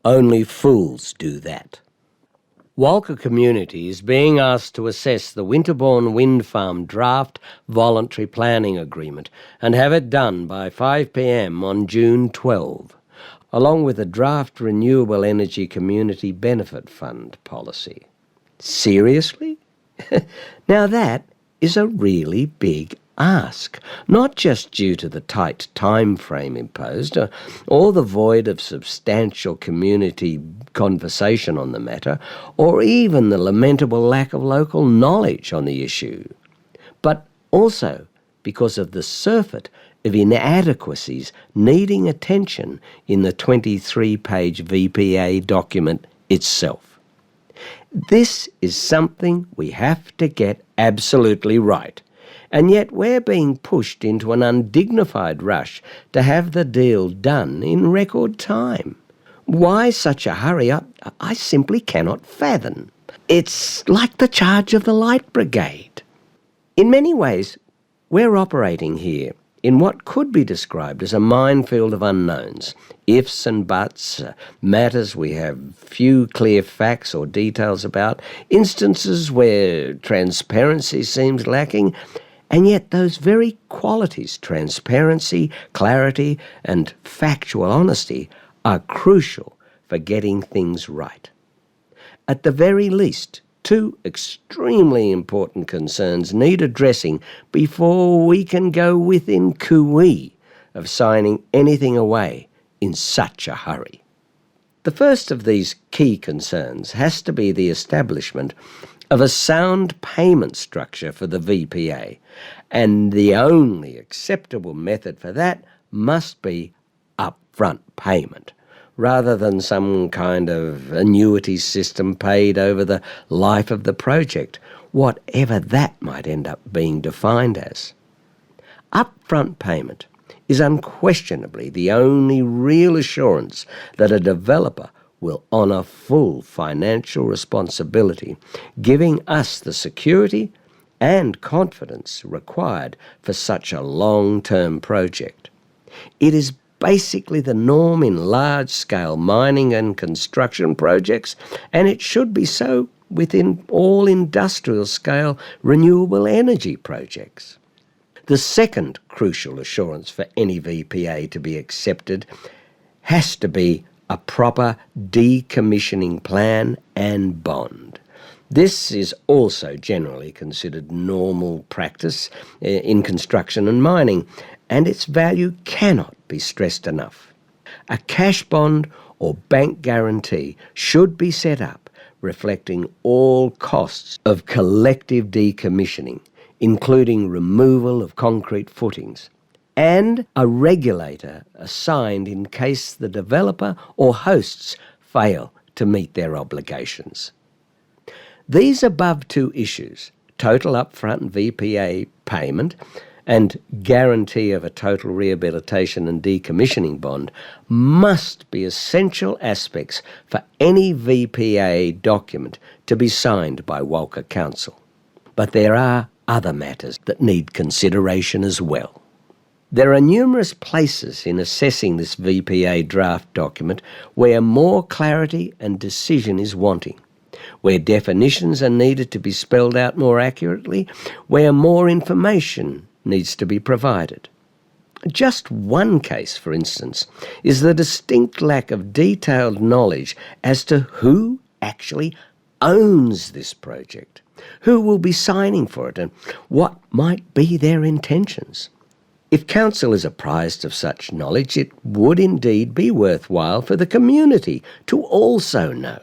Only fools do that. Walker Community is being asked to assess the Winterbourne Wind Farm Draft Voluntary Planning Agreement and have it done by 5 p.m. on June 12, along with a draft Renewable Energy Community Benefit Fund policy. Seriously? Now that is a really big ask, not just due to the tight time frame imposed or the void of substantial community conversation on the matter, or even the lamentable lack of local knowledge on the issue, but also because of the surfeit of inadequacies needing attention in the 23-page VPA document itself. This is something we have to get absolutely right, and yet we're being pushed into an undignified rush to have the deal done in record time. Why such a hurry up, I simply cannot fathom. It's like the charge of the Light Brigade. In many ways, we're operating here in what could be described as a minefield of unknowns, ifs and buts, matters we have few clear facts or details about, instances where transparency seems lacking, and yet those very qualities, transparency, clarity, and factual honesty, are crucial for getting things right. At the very least, two extremely important concerns need addressing before we can go within cooee of signing anything away in such a hurry. The first of these key concerns has to be the establishment of a sound payment structure for the VPA, and the only acceptable method for that must be upfront payment, rather than some kind of annuity system paid over the life of the project, whatever that might end up being defined as. Upfront payment is unquestionably the only real assurance that a developer will honour full financial responsibility, giving us the security and confidence required for such a long-term project. It is basically the norm in large-scale mining and construction projects, and it should be so within all industrial-scale renewable energy projects. The second crucial assurance for any VPA to be accepted has to be a proper decommissioning plan and bond. This is also generally considered normal practice in construction and mining, and its value cannot be stressed enough. A cash bond or bank guarantee should be set up reflecting all costs of collective decommissioning, including removal of concrete footings, and a regulator assigned in case the developer or hosts fail to meet their obligations. These above two issues, total upfront VPA payment and guarantee of a total rehabilitation and decommissioning bond, must be essential aspects for any VPA document to be signed by Walker Council. But there are other matters that need consideration as well. There are numerous places in assessing this VPA draft document where more clarity and decision is wanting, where definitions are needed to be spelled out more accurately, where more information needs to be provided. Just one case, for instance, is the distinct lack of detailed knowledge as to who actually owns this project, who will be signing for it, and what might be their intentions. If Council is apprised of such knowledge, it would indeed be worthwhile for the community to also know.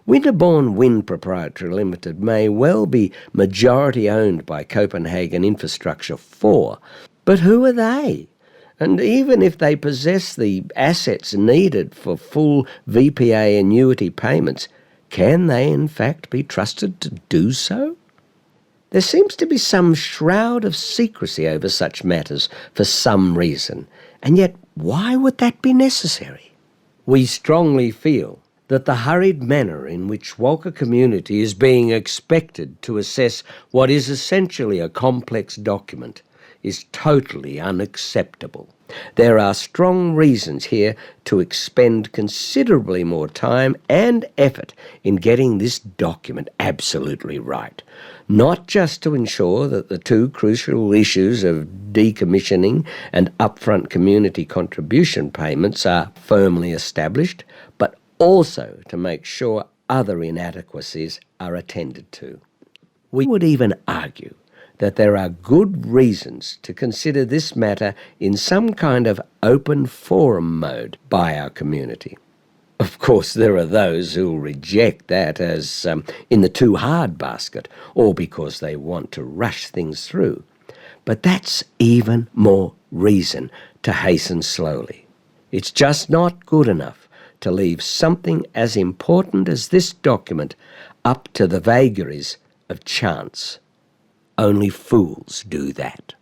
Winterbourne Wind Proprietary Limited may well be majority owned by Copenhagen Infrastructure 4, but who are they? And even if they possess the assets needed for full VPA annuity payments, can they in fact be trusted to do so? There seems to be some shroud of secrecy over such matters for some reason, and yet why would that be necessary? We strongly feel that the hurried manner in which Walker Community is being expected to assess what is essentially a complex document is totally unacceptable. There are strong reasons here to expend considerably more time and effort in getting this document absolutely right, not just to ensure that the two crucial issues of decommissioning and upfront community contribution payments are firmly established, but also to make sure other inadequacies are attended to. We would even argue that there are good reasons to consider this matter in some kind of open forum mode by our community. Of course, there are those who will reject that as in the too hard basket, or because they want to rush things through. But that's even more reason to hasten slowly. It's just not good enough to leave something as important as this document up to the vagaries of chance. Only fools do that.